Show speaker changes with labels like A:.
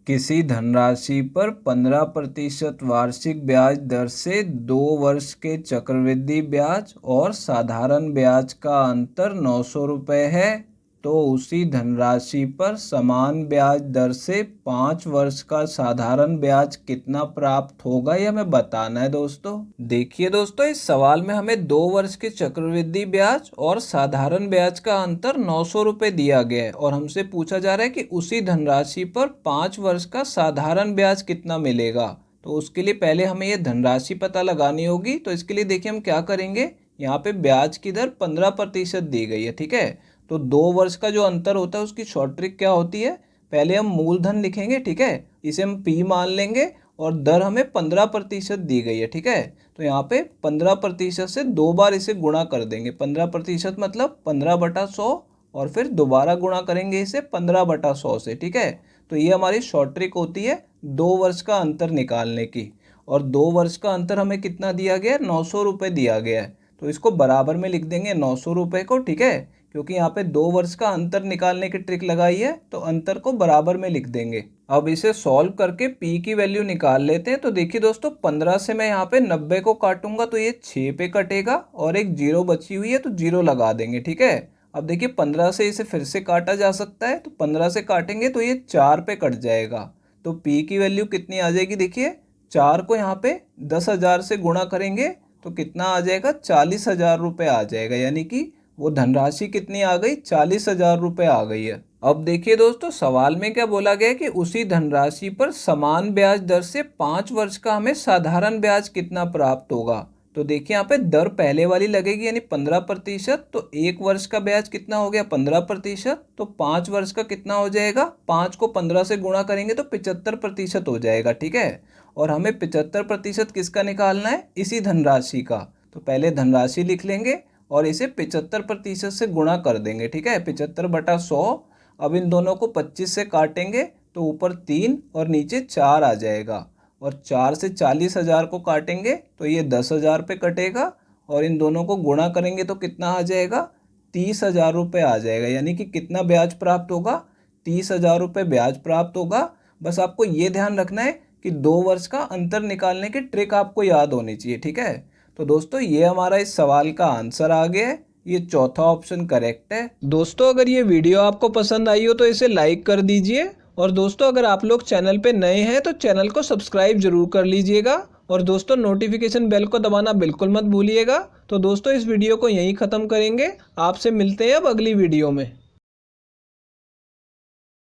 A: किसी धनराशि पर 15% वार्षिक ब्याज दर से 2 वर्ष के चक्रवृद्धि ब्याज और साधारण ब्याज का अंतर 900 रुपये है, तो उसी धनराशि पर समान ब्याज दर से 5 वर्ष का साधारण ब्याज कितना प्राप्त होगा, यह हमें बताना है दोस्तों। देखिए दोस्तों, इस सवाल में हमें 2 वर्ष के चक्रवृद्धि ब्याज और साधारण ब्याज का अंतर 900 रुपये दिया गया है और हमसे पूछा जा रहा है कि उसी धनराशि पर 5 वर्ष का साधारण ब्याज कितना मिलेगा। तो उसके लिए पहले हमें ये धनराशि पता लगानी होगी। तो इसके लिए देखिए हम क्या करेंगे, यहाँ पे ब्याज की दर 15% दी गई है, ठीक है। तो 2 वर्ष का जो अंतर होता है उसकी शॉर्ट ट्रिक क्या होती है, पहले हम मूलधन लिखेंगे, ठीक है, इसे हम P मान लेंगे और दर हमें 15% दी गई है, ठीक है। तो यहाँ पे 15% से 2 बार इसे गुणा कर देंगे। 15% मतलब 15/100 और फिर दोबारा गुणा करेंगे इसे 15/100 से, ठीक है। तो ये हमारी शॉर्ट ट्रिक होती है 2 वर्ष का अंतर निकालने की। और 2 वर्ष का अंतर हमें कितना दिया गया है, 900 रुपये दिया गया है। तो इसको बराबर में लिख देंगे 900 रुपये को, ठीक है, क्योंकि यहाँ पे 2 वर्ष का अंतर निकालने की ट्रिक लगाई है तो अंतर को बराबर में लिख देंगे। अब इसे सॉल्व करके P की वैल्यू निकाल लेते हैं। तो देखिए दोस्तों, 15 से मैं यहाँ पे 90 को काटूंगा तो ये 6 पे कटेगा और एक 0 बची हुई है तो 0 लगा देंगे, ठीक है। अब देखिए 15 से इसे फिर से काटा जा सकता है, तो 15 से काटेंगे तो ये 4 पे कट जाएगा। तो P की वैल्यू कितनी आ जाएगी, देखिए 4 को यहाँ पे 10,000 से गुणा करेंगे तो कितना आ जाएगा, 40,000 रुपये आ जाएगा। यानी कि वो धनराशि कितनी आ गई, 40,000 रुपये आ गई है। अब देखिए दोस्तों, सवाल में क्या बोला गया है कि उसी धनराशि पर समान ब्याज दर से 5 वर्ष का हमें साधारण ब्याज कितना प्राप्त होगा। तो देखिए यहाँ पे दर पहले वाली लगेगी यानी 15%, तो 1 वर्ष का ब्याज कितना हो गया, 15%, तो 5 वर्ष का कितना हो जाएगा, 5 को 15 से गुणा करेंगे तो 75% हो जाएगा, ठीक है। और हमें 75% किसका निकालना है, इसी धनराशि का। तो पहले धनराशि लिख लेंगे और इसे 75% से गुणा कर देंगे, ठीक है, 75/100। अब इन दोनों को 25 से काटेंगे तो ऊपर 3 और नीचे 4 आ जाएगा और 4 से 40,000 को काटेंगे तो ये 10,000 पे कटेगा और इन दोनों को गुणा करेंगे तो कितना आ जाएगा, 30,000 रुपये आ जाएगा। यानी कि कितना ब्याज प्राप्त होगा, 30,000 रुपये ब्याज प्राप्त होगा। बस आपको ये ध्यान रखना है कि 2 वर्ष का अंतर निकालने की ट्रिक आपको याद होनी चाहिए, ठीक है। तो दोस्तों, ये हमारा इस सवाल का आंसर आ गया है, ये चौथा ऑप्शन करेक्ट है। दोस्तों, अगर ये वीडियो आपको पसंद आई हो तो इसे लाइक कर दीजिए और दोस्तों, अगर आप लोग चैनल पे नए हैं तो चैनल को सब्सक्राइब जरूर कर लीजिएगा और दोस्तों नोटिफिकेशन बेल को दबाना बिल्कुल मत भूलिएगा। तो दोस्तों, इस वीडियो को यहीं ख़त्म करेंगे, आपसे मिलते हैं अब अगली वीडियो में।